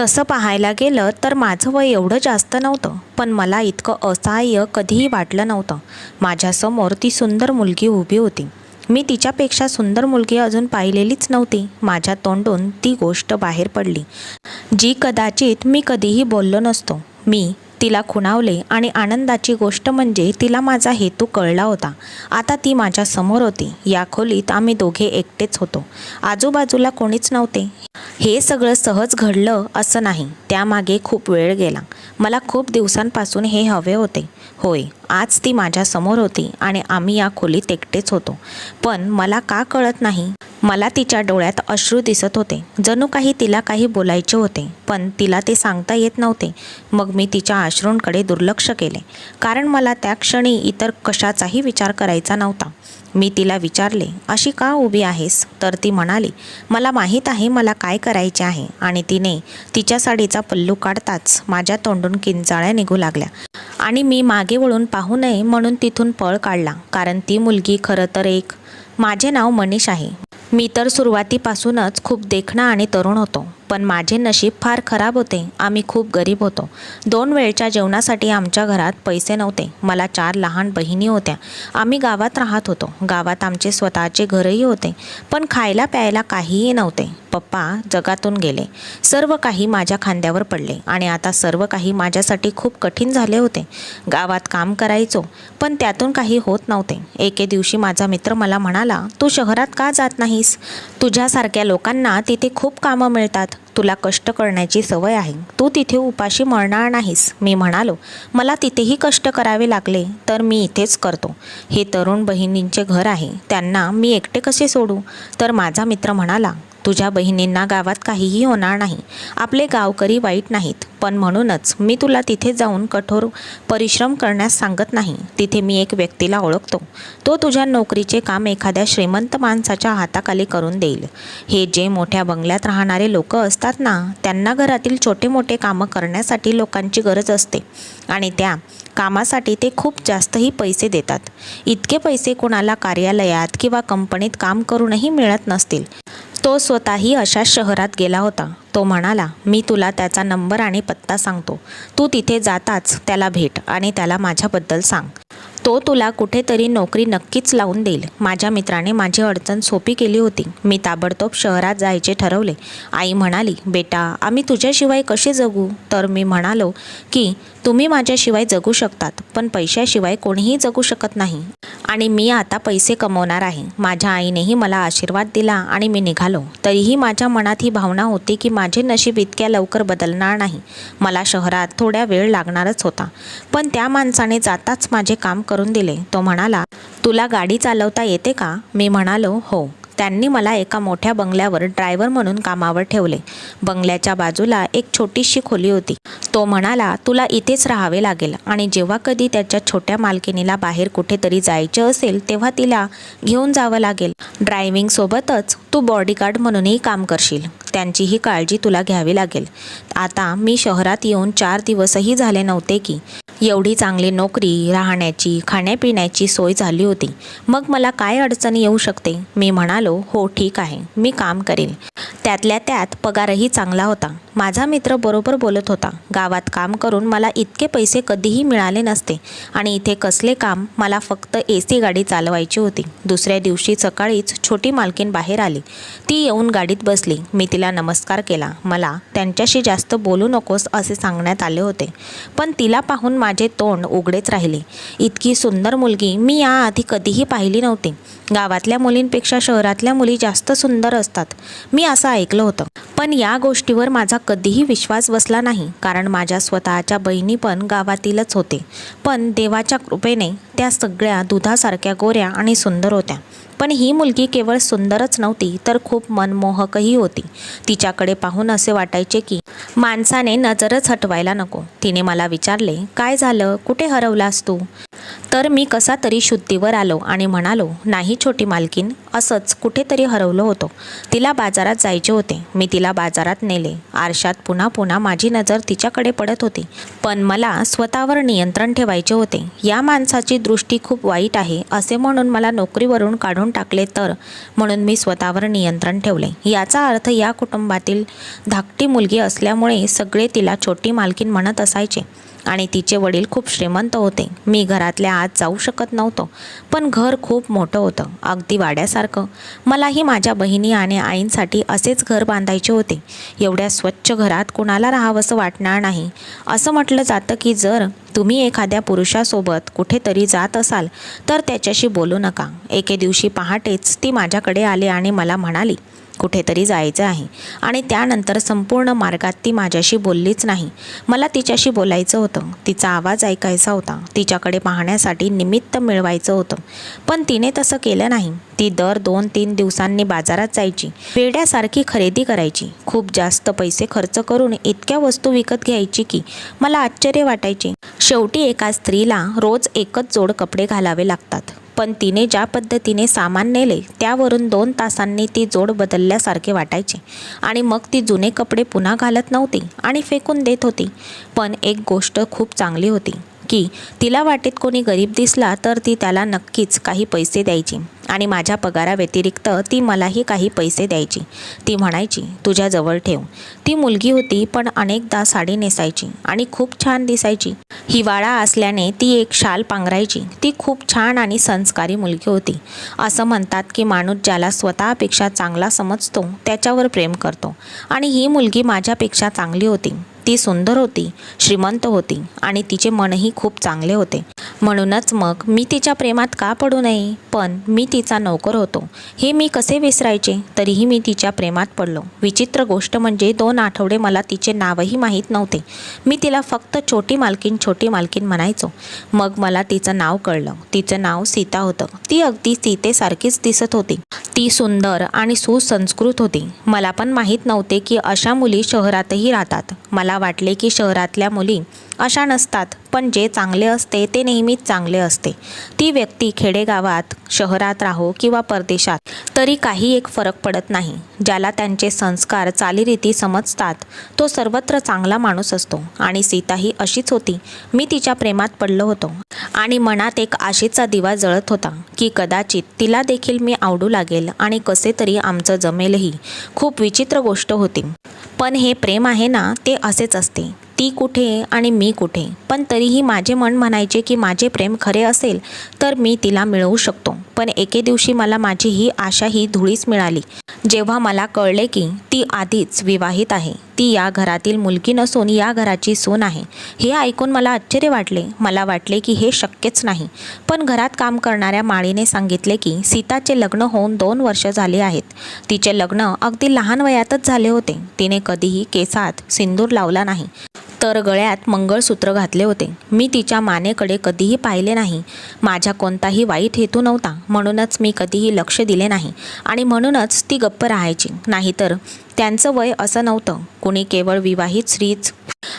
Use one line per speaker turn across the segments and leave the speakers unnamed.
तसं पाहायला गेलं तर माझं वय एवढं जास्त नव्हतं, पण मला इतकं असहाय्य कधीही वाटलं नव्हतं. माझ्यासमोर ती सुंदर मुलगी उभी होती. मी तिच्यापेक्षा सुंदर मुलगी अजून पाहिलेलीच नव्हती. माझ्या तोंडून ती गोष्ट बाहेर पडली, जी कदाचित मी कधीही बोललो नसतो. मी तिला खुणावले आणि आनंदाची गोष्ट म्हणजे तिला माझा हेतू कळला होता. आता ती माझ्या समोर होती. या खोलीत आम्ही दोघे एकटेच होतो. आजूबाजूला कोणीच नव्हते. हे सगळं सहज घडलं असं नाही, त्यामागे खूप वेळ गेला. मला खूप दिवसांपासून हे हवे होते. होय, आज ती माझ्या समोर होती आणि आम्ही या खोलीत एकटेच होतो. पण मला का कळत नाही, मला तिच्या डोळ्यात अश्रू दिसत होते. जणू काही तिला काही बोलायचे होते, पण तिला ते सांगता येत नव्हते. मग मी तिच्या अश्रूंकडे दुर्लक्ष केले, कारण मला त्या क्षणी इतर कशाचाही विचार करायचा नव्हता. मी तिला विचारले, अशी का उभी आहेस? तर ती म्हणाली, मला माहीत आहे मला काय करायचे आहे. आणि तिने तिच्या साडीचा पल्लू काढताच माझ्या तोंडून किंचाळ्या निघू लागल्या आणि मी मागे वळून पाहू नये म्हणून तिथून पळ काढला. कारण ती मुलगी खरं तर माझे नाव मनीष आहे. मी तर सुरुवातीपासूनच खूप देखणा आणि तरुण होतो, पण माझे नशीब फार खराब होते. आम्ही खूप गरीब होतो. 2 वेळच्या जेवणासाठी आमच्या घरात पैसे नव्हते. मला 4 लहान बहिणी होत्या. आम्ही गावात राहत होतो. गावात आमचे स्वतःचे घरही होते, पण खायला प्यायला काहीही नव्हते. पप्पा जगातून गेले. सर्व काही माझ्या खांद्यावर पडले आणि आता सर्व काही माझ्यासाठी खूप कठीण झाले होते. गावात काम करायचो, पण त्यातून काही होत नव्हते. एके दिवशी माझा मित्र मला म्हणाला, तू शहरात का जात नाहीस? तुझ्यासारख्या लोकांना तिथे खूप कामं मिळतात. तुला कष्ट करण्याची सवय आहे. तू तिथे उपाशी मरणार नाहीस. मी म्हणालो, मला तिथेही कष्ट करावे लागले तर मी इथेच करतो. हे तरुण बहिणींचे घर आहे, त्यांना मी एकटे कसे सोडू? तर माझा मित्र म्हणाला, तुझ्या बहिणींना गावात काहीही होणार नाही. आपले गावकरी वाईट नाहीत, पण म्हणूनच मी तुला तिथे जाऊन कठोर परिश्रम करण्यास सांगत नाही. तिथे मी एक व्यक्तीला ओळखतो. तो तुझ्या नोकरीचे काम एखाद्या श्रीमंत माणसाच्या हाताखाली करून देईल. हे जे मोठ्या बंगल्यात राहणारे लोक असतात ना, त्यांना घरातील छोटे मोठे कामं करण्यासाठी लोकांची गरज असते आणि त्या कामासाठी ते खूप जास्तही पैसे देतात. इतके पैसे कोणाला कार्यालयात किंवा कंपनीत काम करूनही मिळत नसतील. तो स्वतःही अशाच शहरात गेला होता. तो म्हणाला, मी तुला त्याचा नंबर आणि पत्ता सांगतो. तू तिथे जाताच त्याला भेट आणि त्याला माझ्याबद्दल सांग. तो तुला कुठेतरी नोकरी नक्कीच लावून देईल. माझ्या मित्राने माझी अडचण सोपी केली होती. मी ताबडतोब शहरात जायचे ठरवले. आई म्हणाली, बेटा आम्ही तुझ्याशिवाय कसे जगू? तर मी म्हणालो की तुम्ही माझ्याशिवाय जगू शकतात, पण पैशाशिवाय कोणीही जगू शकत नाही आणि मी आता पैसे कमवणार आहे. माझ्या आईनेही मला आशीर्वाद दिला आणि मी निघालो. तरीही माझ्या मनात ही भावना होती की माझे नशीब इतक्या लवकर बदलणार नाही. मला शहरात थोड्या वेळ लागणारच होता. पण त्या माणसाने जाताच माझे काम करून दिले. तो म्हणाला, तुला गाडी चालवता येते का? मी म्हणालो, हो. त्यांनी मला एका मोठ्या बंगल्यावर ड्रायव्हर म्हणून कामावर ठेवले. बंगल्याच्या बाजूला एक छोटीशी खोली होती. तो म्हणाला, तुला इथेच राहावे लागेल आणि जेव्हा कधी त्याच्या छोट्या मालकिनीला बाहेर कुठेतरी जायचे असेल तेव्हा तिला घेऊन जावं लागेल. ड्रायव्हिंग सोबतच तू बॉडीगार्ड म्हणूनही काम करशील. त्यांचीही काळजी तुला घ्यावी लागेल. आता मी शहरात येऊन 4 दिवसही झाले नव्हते की एवढी चांगली नोकरी, राहण्याची खाण्यापिण्याची सोय झाली होती. मग मला काय अडचण येऊ शकते? मी म्हणालो, हो ठीक आहे, मी काम करेन. त्यातल्या त्यात पगारही चांगला होता. माझा मित्र बरोबर बोलत होता. गावात काम करून मला इतके पैसे कधीही मिळाले नसते आणि इथे कसले काम? मला फक्त AC गाडी चालवायची होती. दुसऱ्या दिवशी सकाळीच छोटी मालकीण बाहेर आली. ती येऊन गाडीत बसली. मी तिला नमस्कार केला. मला त्यांच्याशी जास्त बोलू नकोस असे सांगण्यात आले होते, पण तिला पाहून माझे तोंड उघडेच राहिले. इतकी सुंदर मुलगी मी याआधी कधीही पाहिली नव्हती. गावातल्या मुलींपेक्षा शहरातल्या मुली जास्त सुंदर असतात, मी असं ऐकलं होतं. पण या गोष्टीवर माझा कधीही विश्वास बसला नाही, कारण माझ्या स्वतःच्या बहिणी पण गावातीलच होते. पण देवाच्या कृपेने त्या सगळ्या दुधासारख्या गोऱ्या आणि सुंदर होत्या. पण ही मुलगी केवळ सुंदरच नव्हती, तर खूप मनमोहकही होती. तिच्याकडे पाहून असे वाटायचे की माणसाने नजरच हटवायला नको. तिने मला विचारले, काय झालं? कुठे हरवलास तू? तर मी कसा तरी शुद्धीवर आलो आणि म्हणालो, नाही छोटी मालकीण, असंच कुठेतरी हरवलो होतो. तिला बाजारात जायचे होते. मी तिला बाजारात नेले. आरशात पुन्हा पुन्हा माझी नजर तिच्याकडे पडत होती, पण मला स्वतःवर नियंत्रण ठेवायचे होते. या माणसाची दृष्टी खूप वाईट आहे असे म्हणून मला नोकरीवरून काढून देऊन टाकले तर, म्हणून मी स्वतःवर नियंत्रण ठेवले. याचा अर्थ या कुटुंबातील धाकटी मुलगी असल्यामुळे सगळे तिला छोटी मालकीण म्हणत असायचे आणि तिचे वडील खूप श्रीमंत होते. मी घरातल्या आत जाऊ शकत नव्हतो, पण घर खूप मोठं होतं, अगदी वाड्यासारखं. मलाही माझ्या बहिणी आणि आईंसाठी असेच घर बांधायचे होते. एवढ्या स्वच्छ घरात कुणाला राहावंसं वाटणार नाही. असं म्हटलं जातं की जर तुम्ही एखाद्या पुरुषासोबत कुठेतरी जात असाल तर त्याच्याशी बोलू नका. एके दिवशी पहाटेच ती माझ्याकडे आली आणि मला म्हणाली, कुठेतरी जायचं आहे, आणि त्यानंतर संपूर्ण मार्गात ती माझ्याशी बोललीच नाही. मला तिच्याशी बोलायचं होतं, तिचा आवाज ऐकायचा होता, तिच्याकडे पाहण्यासाठी निमित्त मिळवायचं होतं, पण तिने तसं केलं नाही. ती दर 2-3 दिवसांनी बाजारात जायची, वेड्यासारखी खरेदी करायची, खूप जास्त पैसे खर्च करून इतक्या वस्तू विकत घ्यायची की मला आश्चर्य वाटायचे. शेवटी एका स्त्रीला रोज एकच जोड कपडे घालावे लागतात, पण तिने ज्या पद्धतीने सामान नेले त्यावरून 2 तासांनी ती जोड बदलल्यासारखे वाटायचे आणि मग ती जुने कपडे पुन्हा घालत नव्हती आणि फेकून देत होती. पण एक गोष्ट खूप चांगली होती की तिला वाटेत कोणी गरीब दिसला तर ती त्याला नक्कीच काही पैसे द्यायची आणि माझ्या पगाराव्यतिरिक्त ती मलाही काही पैसे द्यायची. ती म्हणायची, तुझ्याजवळ ठेव. ती मुलगी होती पण अनेकदा साडी नेसायची आणि खूप छान दिसायची. हिवाळा असल्याने ती एक शाल पांघरायची. ती खूप छान आणि संस्कारी मुलगी होती. असं म्हणतात की माणूस ज्याला स्वतःपेक्षा चांगला समजतो त्याच्यावर प्रेम करतो, आणि ही मुलगी माझ्यापेक्षा चांगली होती. ती सुंदर होती, श्रीमंत होती आणि तिचे मनही खूप चांगले होते. म्हणूनच मग मी तिच्या प्रेमात का पडू नये. पण मी तिचा नोकर होतो हे मी कसे विसरायचे. तरीही मी तिच्या प्रेमात पडलो. विचित्र गोष्ट म्हणजे 2 आठवडे मला तिचे नावही माहीत नव्हते. मी तिला फक्त छोटी मालकीण म्हणायचो. मग मला तिचं नाव कळलं. तिचं नाव सीता होतं. ती अगदी सीतेसारखीच दिसत होती. ती सुंदर आणि सुसंस्कृत होती. मला पण माहीत नव्हते की अशा मुली शहरातही राहतात. मला वाटले की शहरातल्या मुली अशा नसतात, पण जे चांगले असते ते नेहमीच चांगले असते. ती व्यक्ती खेडेगावात, शहरात राहो किंवा परदेशात, तरी काही एक फरक पडत नाही. ज्याला त्यांचे संस्कार, चालीरीती समजतात तो सर्वत्र चांगला माणूस असतो, आणि सीता ही अशीच होती. मी तिच्या प्रेमात पडलो होतो आणि मनात एक आशेचा दिवा जळत होता की कदाचित तिला देखील मी आवडू लागेल आणि कसे तरी आमचं जमेलही. खूप विचित्र गोष्ट होती, पण हे प्रेम आहे ना, ते असेच असते. ती कुठे आणि मी कुठे, पण तरीही माझे मन म्हणायचे की माझे प्रेम खरे असेल तर मी तिला मिळवू शकतो. पण एके दिवशी मला माझी ही आशा ही धुळीस मिळाली, जेव्हा मला कळले की ती आधीच विवाहित आहे. ती या घरातील मुलगी नसून या घराची सून आहे. हे ऐकून मला आश्चर्य वाटले. मला वाटले की हे शक्यच नाही. पण घरात काम करणाऱ्या माळीने सांगितले की सीताचे लग्न होऊन 2 वर्ष झाले आहेत. तिचे लग्न अगदी लहान वयातच झाले होते. तिने कधीही केसात सिंदूर लावला नाही, तर गळ्यात मंगळसूत्र घातले होते. मी तिच्या मानेकडे कधीही पाहिले नाही. माझा कोणताही वाईट हेतू नव्हता, म्हणूनच मी कधीही लक्ष दिले नाही आणि म्हणूनच ती गप्प राहायची. नाहीतर त्यांचं वय असं नव्हतं. कुणी केवळ विवाहित स्त्रीच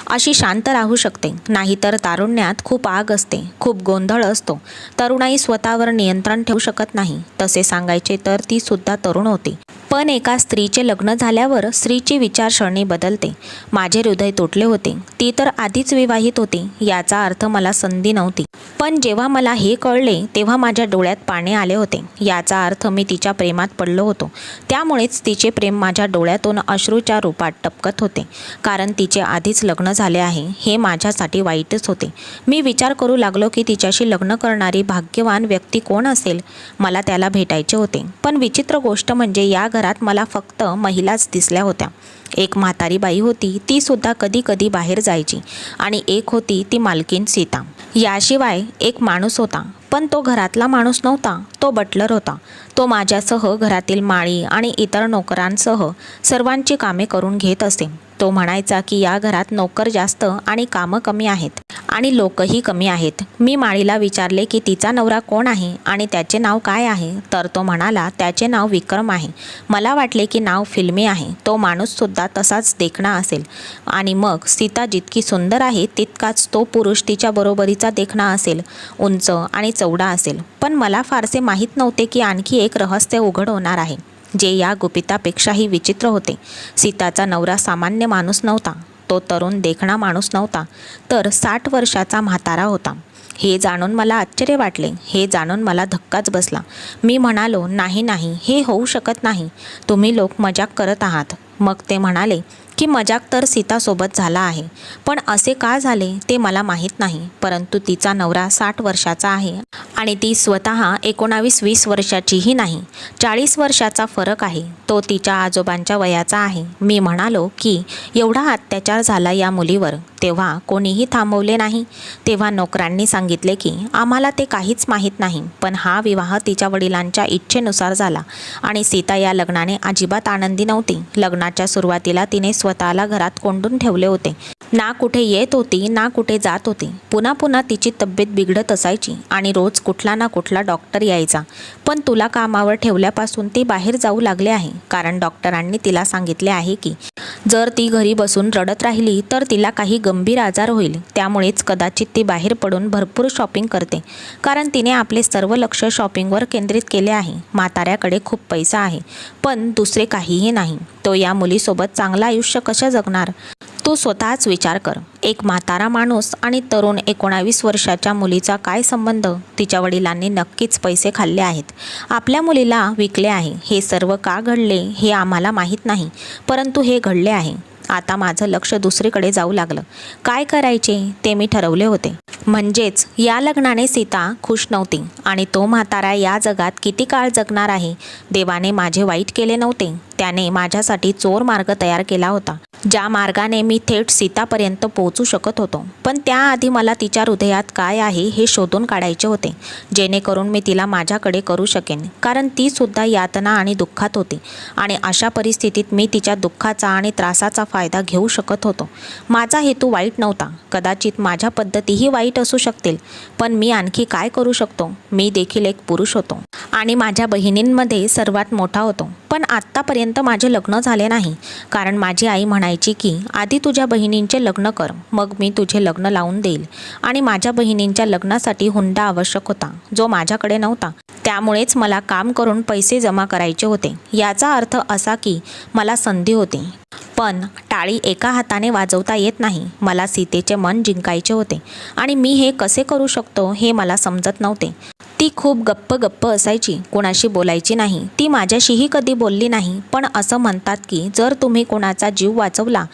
अशी शांत राहू शकते. नाहीतर तारुण्यात खूप आग असते, खूप गोंधळ असतो. तरुणाई स्वतःवर नियंत्रण ठेवू शकत नाही. तसे सांगायचे तर ती सुद्धा तरुण होती. पण एका स्त्रीचे लग्न झाल्यावर स्त्रीची विचारसरणी बदलते. माझे हृदय तुटले होते. ती तर आधीच विवाहित होती, याचा अर्थ मला संधी नव्हती. पण जेव्हा मला हे कळले तेव्हा माझ्या डोळ्यात पाणी आले होते. याचा अर्थ मी तिच्या प्रेमात पडलो होतो. त्यामुळेच तिचे प्रेम माझ्या डोळ्यातून अश्रूच्या रूपात टपकत होते. कारण तिचे आधीच लग्न झाले आहे हे माझ्यासाठी वाईटच होते. मी विचार करू लागलो की तिच्याशी लग्न करणारी भाग्यवान व्यक्ती कोण असेल. मला त्याला भेटायचे होते. पण विचित्र गोष्ट म्हणजे या घरात मला फक्त महिलाच दिसल्या होत्या. एक म्हातारी बाई होती, ती सुद्धा कधी कधी बाहेर जायची, आणि एक होती ती मालकीण सीता. याशिवाय एक माणूस होता, पण तो घरातला माणूस नव्हता. तो बटलर होता. तो माझ्यासह घरातील माळी आणि इतर नोकरांसह सर्वांची कामे करून घेत असे. तो म्हणायचा की या घरात नोकर जास्त आणि कामं कमी आहेत आणि लोकही कमी आहेत. मी माळीला विचारले की तिचा नवरा कोण आहे आणि त्याचे नाव काय आहे, तर तो म्हणाला त्याचे नाव विक्रम आहे. मला वाटले की नाव फिल्मी आहे. तो माणूससुद्धा तसाच देखणा असेल, आणि मग सीता जितकी सुंदर आहे तितकाच तो पुरुष तिच्या बरोबरीचा देखणा असेल, उंच आणि चौडा असेल. पण मला फारसे माहीत नव्हते की आणखी एक रहस्य उघड होणार आहे, जे या गुपितापेक्षाही विचित्र होते. सीताचा नवरा सामान्य माणूस नव्हता. तो तरुण देखणा माणूस नव्हता, तर 60 वर्षाचा म्हातारा होता. हे जाणून मला आश्चर्य वाटले. हे जाणून मला धक्काच बसला. मी म्हणालो, नाही नाही, हे होऊ शकत नाही. तुम्ही लोक मजाक करत आहात. मग ते म्हणाले की मजाक तर सीतासोबत झाला आहे, पण असे का झाले ते मला माहीत नाही. परंतु तिचा नवरा 60 वर्षाचा आहे आणि ती स्वतः 19-20 वर्षाचीही नाही. 40 वर्षाचा फरक आहे. तो तिच्या आजोबांच्या वयाचा आहे. मी म्हणालो की एवढा अत्याचार झाला या मुलीवर, तेव्हा कोणीही थांबवले नाही. तेव्हा नोकरांनी सांगितले की आम्हाला ते काहीच माहीत नाही, पण हा विवाह तिच्या वडिलांच्या इच्छेनुसार झाला आणि सीता या लग्नाने अजिबात आनंदी नव्हती. लग्नाच्या सुरुवातीला तिने स्वतःला घरात कोंडून ठेवले होते. ना कुठे येत होती ना कुठे जात होती. पुन्हा पुन्हा तिची तब्येत बिघडत असायची आणि रोज कुठला ना कुठला डॉक्टर यायचा. पण तुला कामावर ठेवल्यापासून ती बाहेर जाऊ लागले आहे, कारण डॉक्टरांनी तिला सांगितले आहे की जर ती घरी बसून रडत राहिली तर तिला काही गंभीर आजार होईल. त्यामुळेच कदाचित ती बाहेर पडून भरपूर शॉपिंग करते, कारण तिने आपले सर्व लक्ष शॉपिंगवर केंद्रित केले आहे. म्हाताऱ्याकडे खूप पैसा आहे, पण दुसरे काहीही नाही. तो या मुलीसोबत चांगलं आयुष्य कसं जगणार? तू स्वतःच विचार कर. एक म्हातारा माणूस आणि तरुण 19 वर्षाच्या मुलीचा काय संबंध? तिच्या वडिलांनी नक्कीच पैसे खाल्ले आहेत, आपल्या मुलीला विकले आहे. हे सर्व का घडले हे आम्हाला माहीत नाही, परंतु हे घडले आहे. आता माझं लक्ष दुसरीकडे जाऊ लागलं. काय करायचे ते मी ठरवले होते. म्हणजेच या लग्नाने सीता खुश नव्हती आणि तो म्हातारा या जगात किती काळ जगणार आहे? देवाने माझे वाईट केले नव्हते. त्याने माझ्यासाठी चोर मार्ग तयार केला होता, ज्या मार्गाने मी थेट सीतापर्यंत पोहोचू शकत होतो. पण त्याआधी मला तिच्या हृदयात काय आहे हे शोधून काढायचे होते, जेणेकरून मी तिला माझ्याकडे करू शकेन, कारण ती सुद्धा यातना आणि दुःखात होती आणि अशा परिस्थितीत मी तिच्या दुःखाचा आणि त्रासाचा फायदा घेऊ शकत होतो. माझा हेतू वाईट नव्हता. कदाचित माझ्या पद्धतीही वाईट असू शकतील, पण मी आणखी काय करू शकतो? मी देखील एक पुरुष होतो आणि माझ्या बहिणींमध्ये सर्वात मोठा होतो. पण आत्तापर्यंत माझे लग्न झाले नाही, कारण माझी आई म्हणायची की आधी तुझ्या बहिणींचे लग्न कर, मग मी तुझे लग्न लावून देईल. आणि माझ्या बहिणींच्या लग्नासाठी हुंडा आवश्यक होता, जो माझ्याकडे नव्हता. त्यामुळेच मला काम करून पैसे जमा करायचे होते. याचा अर्थ असा की मला संधी होती, पण टाळी एका हाताने वाजवता येत नाही. मला सीतेचे मन जिंकायचे होते आणि मी हे कसे करू शकतो हे मला समजत नव्हते. ती खूप गप्प असायची, कोणाशी बोलायची नाही. ती माझ्याशीही कधी बोलली नाही. पण असं म्हणतात की जर तुम्ही कोणाचा जीव वाचवला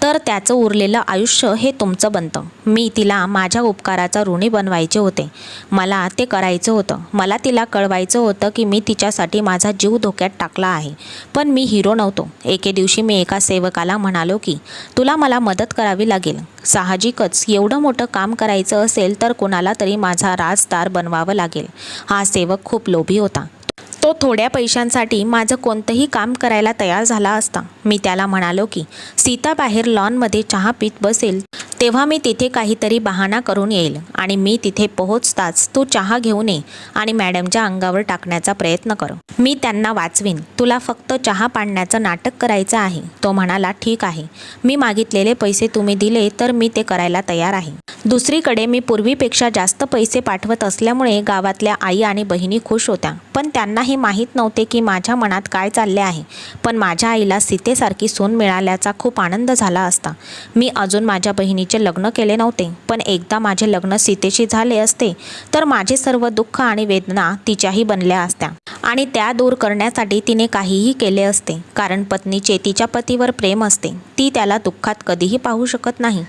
तर त्याचं उरलेलं आयुष्य हे तुमचं बनतं. मी तिला माझ्या उपकाराचा ऋणी बनवायचे होते. मला ते करायचं होतं. मला तिला कळवायचं होतं की मी तिच्यासाठी माझा जीव धोक्यात टाकला आहे. पण मी हिरो नव्हतो. एके दिवशी मी एका सेवकाला म्हणालो की तुला मला मदत करावी लागेल. साहजिकच एवढं मोठं काम करायचं असेल तर कोणाला तरी माझा राजदार बनवावं लागेल. हा सेवक खूप लोभी होता. तो थोड्या पैशांसाठी माझं कोणतंही काम करायला तयार झाला असता. मी त्याला म्हणालो की सीता बाहेर लॉनमध्ये चहा पीत बसेल तेव्हा मी तिथे काहीतरी बहाणा करून येईल आणि मी तिथे पोहोचताच तू चहा घेऊन ये आणि मॅडमच्या अंगावर टाकण्याचा प्रयत्न कर. मी त्यांना वाचवीन. तुला फक्त चहा पाडण्याचं नाटक करायचं आहे. तो म्हणाला, ठीक आहे. मी मागितलेले पैसे तुम्ही दिले तर मी ते करायला तयार आहे. दुसरीकडे मी पूर्वीपेक्षा जास्त पैसे पाठवत असल्यामुळे गावातल्या आई आणि बहिणी खुश होत्या. पण त्यांना हे माहीत नव्हते की माझ्या मनात काय चालले आहे. पण माझ्या आईला सीतेसारखी सून मिळाल्याचा खूप आनंद झाला असता. मी अजून माझ्या बहिणीचे लग्न केले नव्हते, पण एकदा माझे लग्न सीतेशी झाले असते तर माझे सर्व दुःख आणि वेदना तिच्याही बनल्या असत्या आणि त्या दूर करण्यासाठी तिने काहीही केले असते. कारण पत्नीचे तिच्या पतीवर प्रेम असते. ती त्याला दुःखात कधीही पाहू शकत नाही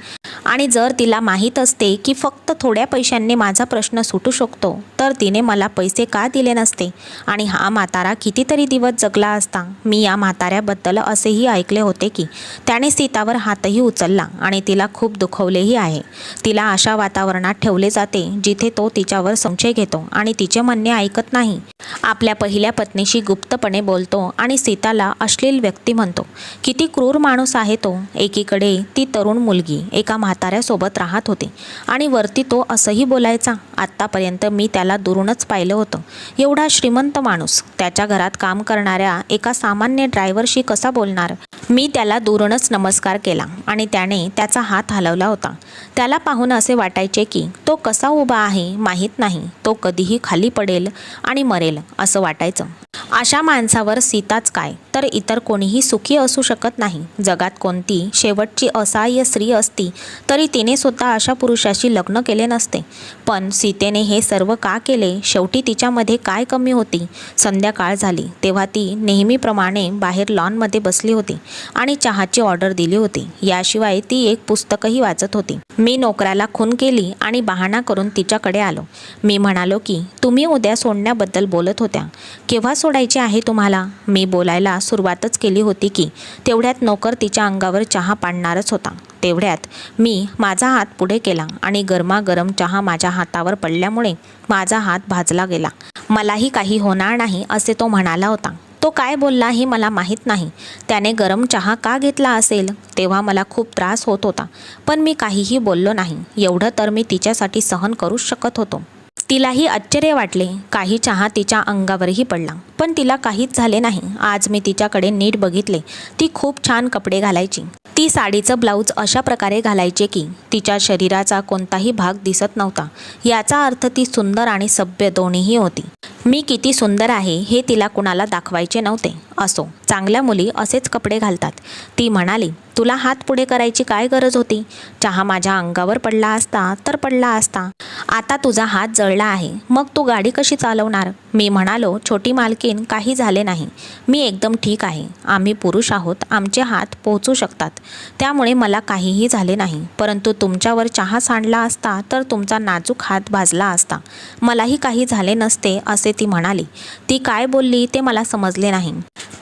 आणि जर तिला माहीत असते की फक्त थोड्या पैशांनी माझा प्रश्न सुटू शकतो तर तिने मला पैसे का दिले नसते आणि हा म्हातारा कितीतरी दिवस जगला असता. मी या म्हाताऱ्याबद्दल असेही ऐकले होते की त्याने सीतावर हातही उचलला आणि तिला खूप दुखवलेही आहे. तिला अशा वातावरणात ठेवले जाते जिथे तो तिच्यावर संशय घेतो आणि तिचे म्हणणे ऐकत नाही. आपल्या पहिल्या पत्नीशी गुप्तपणे बोलतो आणि सीताला अश्लील व्यक्ती म्हणतो. किती क्रूर माणूस आहे तो. एकीकडे ती तरुण मुलगी एका म्हाताऱ्यासोबत राहत होती आणि वरती तो असंही बोलायचा. आत्तापर्यंत मी त्याला दुरूनच पाहिलं होतं. एवढा श्रीमंत माणूस त्याच्या घरात काम करणाऱ्या एका सामान्य ड्रायव्हरशी कसा बोलणार? मी त्याला दुरूनच नमस्कार केला आणि त्याने त्याचा हात हलवला होता. त्याला पाहून असे वाटायचे की तो कसा उभा आहे माहीत नाही. तो कधीही खाली पडेल आणि मरेल असं वाटायचं. अशा माणसावर सीताच काय तर इतर कोणीही सुखी असू शकत नाही. जगात कोणती शेवटची असहाय्य स्त्री असती तरी तिने सुद्धा अशा पुरुषाशी लग्न केले नसते. पण सीतेने हे सर्व का केले? शेवटी तिच्यामध्ये काय कमी होती? संध्याकाळ झाली तेव्हा ती नेहमीप्रमाणे बाहेर लॉनमध्ये बसली होती आणि चहाची ऑर्डर दिली होती. याशिवाय ती एक पुस्तकही वाचत होती. मी नोकराला खून केली आणि बहाणा करून तिच्याकडे आलो. मी म्हणालो की तुम्ही उद्या सोडण्याबद्दल बोलत होत्या. केव्हा सोडायचे आहे तुम्हाला? मी बोलायला सुरुवातच केली होती की तेवढ्यात नोकर तिच्या अंगावर चहा पाडणारच होता. तेवढ्यात मी माझा हात पुढे केला आणि गरमागरम चहा माझ्या हातावर पडल्यामुळे माझा हात भाजला गेला. मलाही काही होणार नाही असे तो म्हणाला होता. तो काय बोलला हे मला माहीत नाही. त्याने गरम चहा का घेतला असेल? तेव्हा मला खूप त्रास होत होता, पण मी काहीही बोललो नाही. एवढं तर मी तिच्यासाठी सहन करूच शकत होतो. तिलाही आश्चर्य वाटले. काही चहा तिच्या अंगावरही पडला, पण तिला काहीच झाले नाही. आज मी तिच्याकडे नीट बघितले. ती खूप छान कपडे घालायची. ती साडीचं ब्लाऊज अशा प्रकारे घालायचे की तिच्या शरीराचा कोणताही भाग दिसत नव्हता. याचा अर्थ ती सुंदर आणि सभ्य दोन्हीही होती. मी किती सुंदर आहे हे तिला कुणाला दाखवायचे नव्हते. असो, चांगल्या मुली असेच कपडे घालतात. ती म्हणाली, तुला हात पुढे करायची काय गरज होती? चहा माझ्या अंगावर पडला असता तर पडला असता. आता तुझा हात जळला आहे, मग तू गाडी कशी चालवणार? मी म्हणालो, छोटी मालकीन, काही झाले नाही. मी एकदम ठीक आहे. आम्ही पुरुष आहोत, आमचे हात पोहोचू शकतात, त्यामुळे मला काहीही झाले नाही. परंतु तुमच्यावर चहा सांडला असता तर तुमचा नाजूक हात भाजला असता. मलाही काही झाले नसते असे ती म्हणाली. ती काय बोलली ते मला समजले नाही,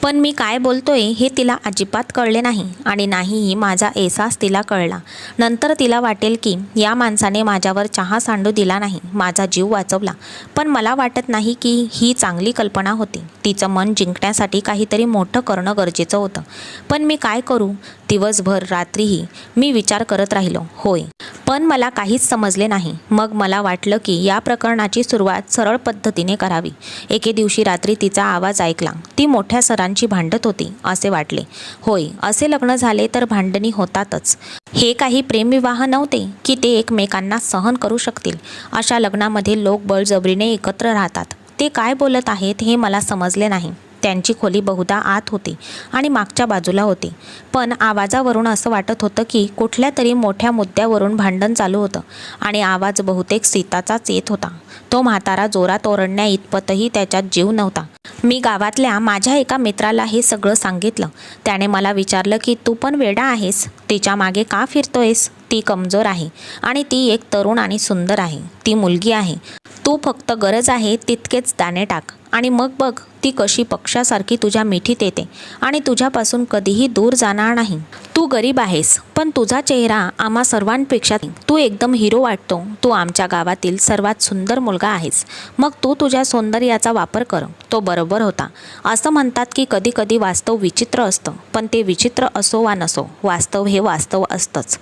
पण मी काय बोलतोय हे तिला अजिबात कळले नाही आणि नाहीही माझा एहसास तिला कळला. नंतर तिला वाटेल की या माणसाने माझ्यावर चहा सांडू दिला नाही, माझा जीव वाचवला. पण मला वाटत नाही की ही चांगली कल्पना होती. तिचं मन जिंकण्यासाठी काहीतरी मोठं करणं गरजेचं होतं. पण मी काय करू? दिवसभर रात्रीही मी विचार करत राहिलो. होय, पण मला काहीच समजले नाही. मग मला वाटलं की या प्रकरणाची सुरुवात सरळ पद्धतीने करावी. एके दिवशी रात्री तिचा आवाज ऐकला. ती मोठ्या सरांची भांडत होती असे वाटले. होय, असे लग्न झाले तर भांडणी होतातच. हे काही प्रेमविवाह नव्हते की ते एकमेकांना सहन करू शकतील. अशा लग्नामध्ये लोक बळजबरीने एकत्र राहतात. ते काय बोलत आहेत हे मला समजले नाही. त्यांची खोली बहुधा आत होती आणि मागच्या बाजूला होती, पण आवाजावरून असं वाटत होतं की कुठल्या तरी मोठ्या मुद्द्यावरून भांडण चालू होतं आणि आवाज बहुतेक सीताचाच येत होता. तो म्हातारा जोरात ओरडण्या इतपतही त्याच्यात जीव नव्हता. मी गावातल्या माझ्या एका मित्राला हे सगळं सांगितलं. त्याने मला विचारलं की तू पण वेडा आहेस? तिच्या मागे का फिरतोयस? ती कमजोर आहे आणि ती एक तरुण आणि सुंदर आहे. ती मुलगी आहे. तू फक्त गरज आहे तितकेच दाणे टाक आणि मग बघ ती कशी पक्षासारखी तुझ्या मिठीत येते आणि तुझ्यापासून कधीही दूर जाणार नाही. तू गरीब आहेस, पण तुझा चेहरा आम्हा सर्वांपेक्षा तू एकदम हिरो वाटतो. तू आमच्या गावातील सर्वात सुंदर मुलगा आहेस. मग तू तुझ्या सौंदर्याचा वापर कर. तो बरोबर होता. असं म्हणतात की कधी कधी वास्तव विचित्र असतं, पण ते विचित्र असो वा नसो, वास्तव हे वास्तव असतंच.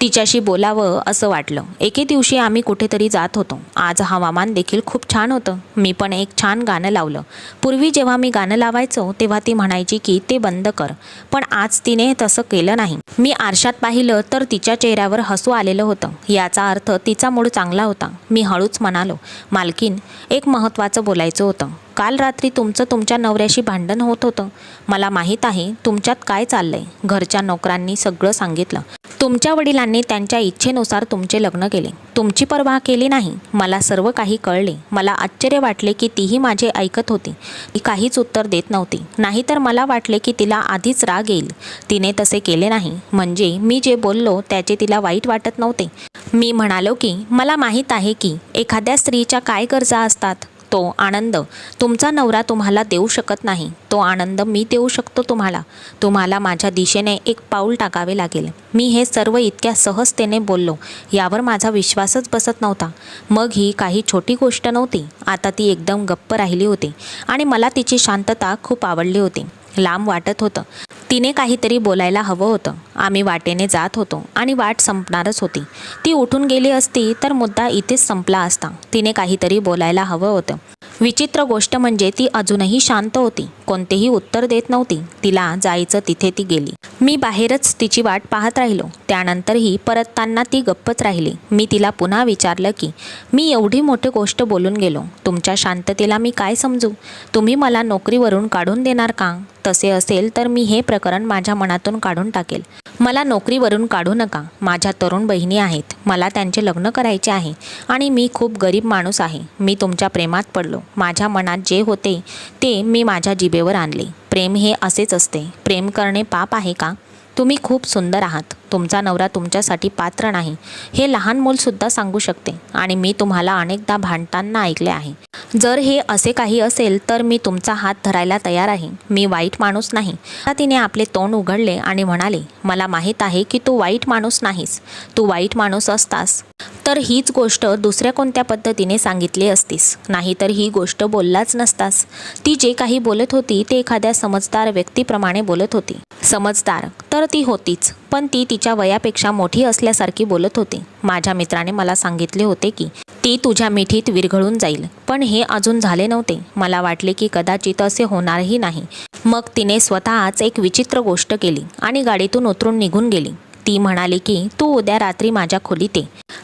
तिच्याशी बोलावं असं वाटलं. एके दिवशी आम्ही कुठेतरी जात होतो. आज हवामान देखील खूप छान होतं. मी पण एक छान गाणं लावलं. पूर्वी जेव्हा मी गाणं लावायचो तेव्हा ती म्हणायची की ते बंद कर, पण आज तिने तसं केलं नाही. मी आरशात पाहिलं तर तिच्या चेहऱ्यावर हसू आलेलं होतं. याचा अर्थ तिचा मूड चांगला होता. मी हळूच म्हणालो, मालकीन, एक महत्त्वाचं बोलायचं होतं. काल रात्री तुमचं तुमच्या नवऱ्याशी भांडण होत होतं. मला माहीत आहे तुमच्यात काय चाललंय. घरच्या नोकरांनी सगळं सांगितलं. तुमच्या वडिलांनी त्यांच्या इच्छेनुसार तुमचे लग्न केले. तुमची पर्वा केली नाही. मला सर्व काही कळले. मला आश्चर्य वाटले की तीही माझे ऐकत होती. ती काहीच उत्तर देत नव्हती. नाहीतर मला वाटले की तिला आधीच राग येईल. तिने तसे केले नाही. म्हणजे मी जे बोललो त्याचे तिला वाईट वाटत नव्हते. मी म्हणालो की मला माहीत आहे की एखाद्या स्त्रीच्या काय गरजा असतात. तो आनंद तुमचा नवरा तुम्हाला देऊ शकत नाही. तो आनंद मी देऊ शकतो तुम्हाला. तुम्हाला माझ्या दिशेने एक पाऊल टाकावे लागेल. मी हे सर्व इतक्या सहजतेने बोललो यावर माझा विश्वासच बसत नव्हता. मग ही काही छोटी गोष्ट नव्हती. आता ती एकदम गप्प राहिली होती आणि मला तिची शांतता खूप आवडली होती. लांब वाटत होतं. तिने काहीतरी बोलायला हवं होतं. आम्ही वाटेने जात होतो आणि वाट संपणारच होती. ती उठून गेली असती तर मुद्दा इथेच संपला असता. तिने काहीतरी बोलायला हवं होतं. विचित्र गोष्ट म्हणजे ती अजूनही शांत होती, कोणतेही उत्तर देत नव्हती. तिला जायचं तिथे ती गेली. मी बाहेरच तिची वाट पाहत राहिलो. त्यानंतरही परतताना ती गप्पच राहिली. मी तिला पुन्हा विचारलं की मी एवढी मोठी गोष्ट बोलून गेलो, तुमच्या शांततेला मी काय समजू? तुम्ही मला नोकरीवरून काढून देणार का? तसे असेल तर मी हे प्रकरण माझ्या मनातून काढून टाकेल. मला नोकरीवरून काढू नका. माझ्या तरुण बहिणी आहेत, मला त्यांचे लग्न करायचे आहे आणि मी खूप गरीब माणूस आहे. मी तुमच्या प्रेमात पडलो. माझ्या मनात जे होते ते मी माझ्या जिभेवर आणले. प्रेम हे असेच असते. प्रेम करणे पाप आहे का? तुम्ही खूप सुंदर आहात. तुमचा नवरा तुमच्यासाठी पात्र नाही हे लहान मूलसुद्धा सांगू शकते आणि मी तुम्हाला अनेकदा भांडताना ऐकले आहे. जर हे असे काही असेल तर मी तुमचा हात धरायला तयार आहे. मी वाईट माणूस नाही. आता तिने आपले तोंड उघडले आणि म्हणाली, मला माहीत आहे की तू वाईट माणूस नाहीस. तू वाईट माणूस असतास तर हीच गोष्ट दुसऱ्या कोणत्या पद्धतीने सांगितली असतीस, नाहीतर ही गोष्ट बोललाच नसतास. ती जे काही बोलत होती ते एखाद्या समजदार व्यक्तीप्रमाणे बोलत होती. समजदार तर ती होतीच, पण ती तिच्या वयापेक्षा मोठी असल्यासारखी बोलत होती. माझ्या मित्राने मला सांगितले होते की ती तुझ्या मिठीत विरघळून जाईल, पण हे अजून झाले नव्हते. मला वाटले की कदाचित असे होणारही नाही. मग तिने स्वतःच एक विचित्र गोष्ट केली आणि गाडीतून उतरून निघून गेली. ती म्हणाली की तू उद्या रात्री माझ्या खोलीत ये.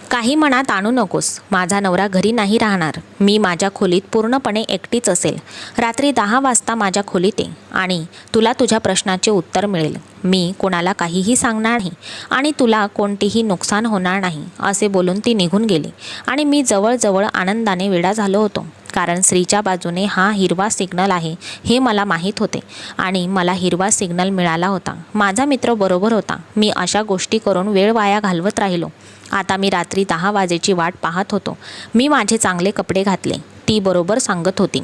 काही मनात आणू नकोस. माझा नवरा घरी नाही राहणार. मी माझ्या खोलीत पूर्णपणे एकटीच असेल. रात्री 10 वाजता माझ्या खोलीत ये आणि तुला तुझ्या प्रश्नाचे उत्तर मिळेल. मी कोणाला काहीही सांगणार नाही आणि तुला कोणतेही नुकसान होणार नाही, असे बोलून ती निघून गेली आणि मी जवळजवळ आनंदाने वेडा झालो होतो. कारण श्रीच्या बाजूने हा हिरवा सिग्नल आहे हे मला माहीत होते आणि मला हिरवा सिग्नल मिळाला होता. माझा मित्र बरोबर होता. मी अशा गोष्टी करून वेळ वाया घालवत राहिलो. आता मी रात्री 10 वाजेची वाट पाहत होतो. मी माझे चांगले कपडे घातले. ती बरोबर सांगत होती.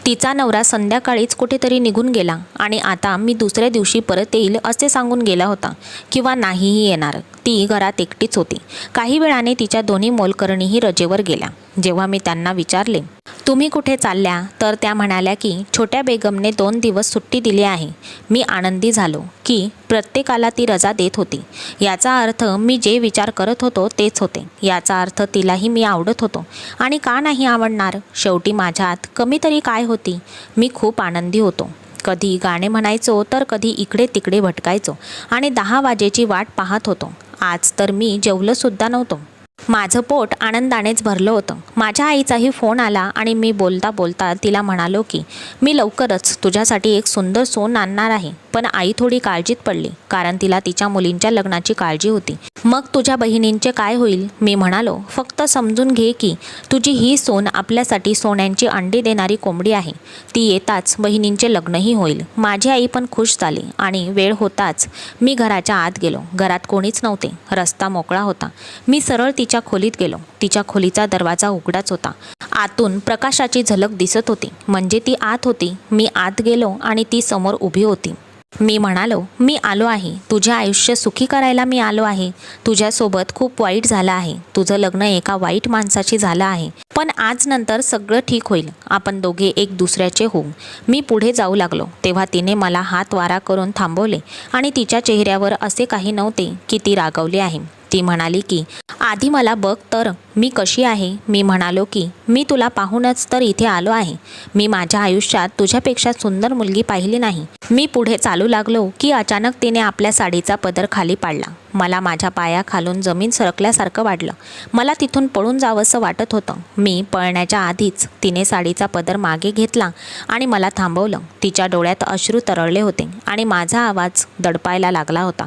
तिचा नवरा संध्याकाळीच कुठेतरी निघून गेला आणि आता मी दुसऱ्या दिवशी परत येईल असे सांगून गेला होता किंवा नाहीही येणार. ती घरात एकटीच होती. काही वेळाने तिच्या दोन्ही मोलकरणीही रजेवर गेल्या. जेव्हा मी त्यांना विचारले, तुम्ही कुठे चालल्या, तर त्या म्हणाल्या की छोट्या बेगमने 2 दिवस सुट्टी दिली आहे. मी आनंदी झालो की प्रत्येकाला ती रजा देत होती. याचा अर्थ मी जे विचार करत होतो तेच होते. याचा अर्थ तिलाही मी आवडत होतो आणि का नाही आवडणार? शेवटी माझ्यात कमी तरी काय होती? मी खूप आनंदी होतो. कधी गाणे म्हणायचो तर कधी इकडे तिकडे भटकायचो आणि 10 वाजेची वाट पाहत होतो. आज तर मी जेवलोसुद्धा नव्हतो. माझं पोट आनंदानेच भरलं होतं. माझ्या आईचाही फोन आला आणि मी बोलता बोलता तिला म्हणालो की मी लवकरच तुझ्यासाठी एक सुंदर सून आणणार आहे. पण आई थोडी काळजीत पडली, कारण तिला तिच्या मुलींच्या लग्नाची काळजी होती. मग तुझ्या बहिणींचे काय होईल? मी म्हणालो, फक्त समजून घे की तुझी ही सून आपल्यासाठी सोन्यांची अंडी देणारी कोंबडी आहे. ती येताच बहिणींचे लग्नही होईल. माझी आई पण खुश झाली आणि वेळ होताच मी घराच्या आत गेलो. घरात कोणीच नव्हते. रस्ता मोकळा होता. मी सरळ तिच्या खोलीत गेलो. तिच्या खोलीचा दरवाजा उघडाच होता. आतून प्रकाशाची झलक दिसत होती, म्हणजे ती आत होती. मी आत गेलो आणि ती समोर उभी होती. मी म्हणालो, मी आलो आहे. तुझे आयुष्य सुखी करायला मी आलो आहे. तुझ्यासोबत खूप वाईट झालं आहे. तुझं लग्न एका वाईट माणसाशी झालं आहे, पण आज नंतर सगळं ठीक होईल. आपण दोघे एक दुसऱ्याचे होऊ. मी पुढे जाऊ लागलो तेव्हा तिने मला हात वारा करून थांबवले आणि तिच्या चेहऱ्यावर असे काही नव्हते की ती रागावली आहे. ती म्हणाली की आधी मला बघ तर मी कशी आहे. मी म्हणालो की मी तुला पाहूनच तर इथे आलो आहे. मी माझ्या आयुष्यात तुझ्यापेक्षा सुंदर मुलगी पाहिली नाही. मी पुढे चालू लागलो की अचानक तिने आपल्या साडीचा पदर खाली पाडला. मला माझ्या पायाखालून जमीन सरकल्यासारखं वाटलं. मला तिथून पळून जावंसं वाटत होतं. मी पळण्याच्या आधीच तिने साडीचा पदर मागे घेतला आणि मला थांबवलं. तिच्या डोळ्यात अश्रू तरळले होते आणि माझा आवाज दडपायला लागला होता.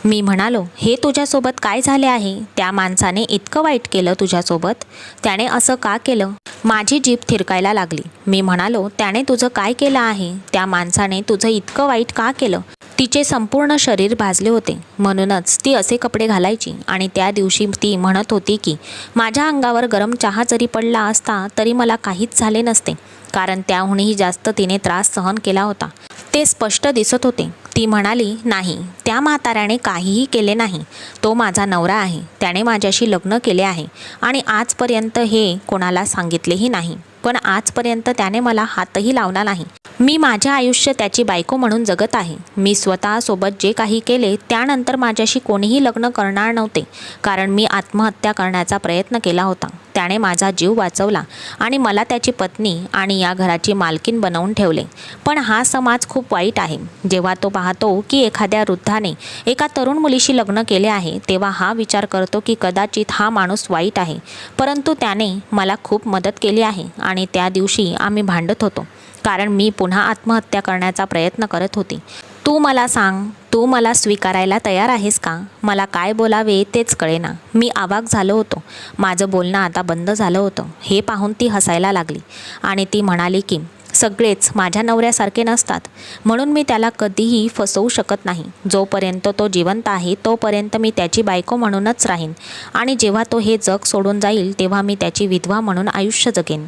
मी म्हणालो, हे तुझ्यासोबत काय झाले आहे? त्या माणसाने इतकं वाईट केलं तुझ्यासोबत? त्याने असं का केलं? माझी जीभ थिरकायला लागली. मी म्हणालो, त्याने तुझं काय केलं आहे? त्या माणसाने तुझं इतकं वाईट का केलं? तिचे संपूर्ण शरीर भाजले होते, म्हणूनच ती असे कपडे घालायची आणि त्या दिवशी ती म्हणत होती की माझ्या अंगावर गरम चहा जरी पडला असता तरी मला काहीच झाले नसते, कारण त्याहूनही जास्त तिने त्रास सहन केला होता. ते स्पष्ट दिसत होते. ती म्हणाली, नाही, त्या म्हाताऱ्याने काहीही केले नाही. तो माझा नवरा आहे. त्याने माझ्याशी लग्न केले आहे आणि आजपर्यंत हे कोणाला सांगितलेही नाही. पण आजपर्यंत त्याने मला हातही लावला नाही. मी माझे आयुष्य त्याची बायको म्हणून जगत आहे. मी स्वतःसोबत जे काही केले त्यानंतर माझ्याशी कोणीही लग्न करणार नव्हते, कारण मी आत्महत्या करण्याचा प्रयत्न केला होता. त्याने माझा जीव वाचवला आणि मला त्याची पत्नी आणि या घराची मालकीण बनवून ठेवले. पण हा समाज खूप वाईट आहे. जेव्हा तो पाहतो की एखाद्या वृद्धाने एका तरुण मुलीशी लग्न केले आहे, तेव्हा हा विचार करतो की कदाचित हा माणूस वाईट आहे. परंतु त्याने मला खूप मदत केली आहे आणि त्या दिवशी आम्ही भांडत होतो, कारण मी पुन्हा आत्महत्या करण्याचा प्रयत्न करत होती. तू मला सांग, तू मला स्वीकारायला तयार आहेस का? मला काय बोलावे तेच कळेना. मी अवाक झालो होतो. माझं बोलणं आता बंद झालं होतं. हे पाहून ती हसायला लागली आणि ती म्हणाली की सगळेच माझ्या नवऱ्यासारखे नसतात, म्हणून मी त्याला कधीही फसवू शकत नाही. जोपर्यंत तो जिवंत आहे तोपर्यंत मी त्याची बायको म्हणूनच राहीन आणि जेव्हा तो हे जग सोडून जाईल तेव्हा मी त्याची विधवा म्हणून आयुष्य जगेन.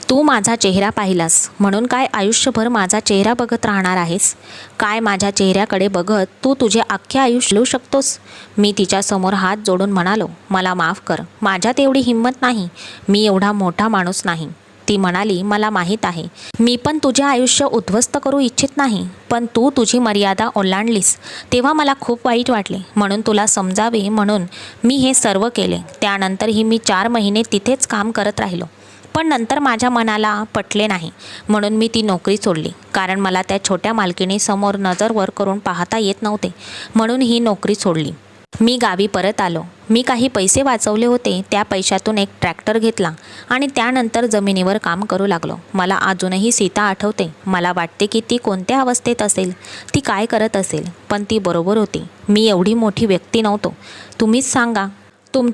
तू माझा चेहरा पाहिलास म्हणून काय आयुष्यभर माझा चेहरा बघत राहणार आहेस? काय माझ्या चेहऱ्याकडे बघत तू तुझे अख्खे आयुष्य लिहू शकतोस? मी तिच्यासमोर हात जोडून म्हणालो, मला माफ कर, माझ्यात एवढी हिंमत नाही. मी एवढा मोठा माणूस नाही. ती म्हणाली, मला माहीत आहे. मी पण तुझे आयुष्य उद्ध्वस्त करू इच्छित नाही, पण तू तुझी मर्यादा ओलांडलीस तेव्हा मला खूप वाईट वाटले. म्हणून तुला समजावे म्हणून मी हे सर्व केले. त्यानंतरही मी 4 महिने तिथेच काम करत राहिलो. पण नंतर माझ्या मनाला पटले नाही, म्हणून मी ती नोकरी सोडली. कारण मला त्या छोट्या मालकिणीसमोर नजर वर करून पाहता येत नव्हते, म्हणून ही नोकरी सोडली. मी गावी परत आलो. मी काही पैसे वाचवले होते, त्या पैशातून एक ट्रॅक्टर घेतला आणि त्यानंतर जमिनीवर काम करू लागलो. मला अजूनही सीता आठवते. मला वाटते की ती कोणत्या अवस्थेत असेल, ती काय करत असेल, पण ती बरोबर होती. मी एवढी मोठी व्यक्ती नव्हतो. तुम्हीच सांगा,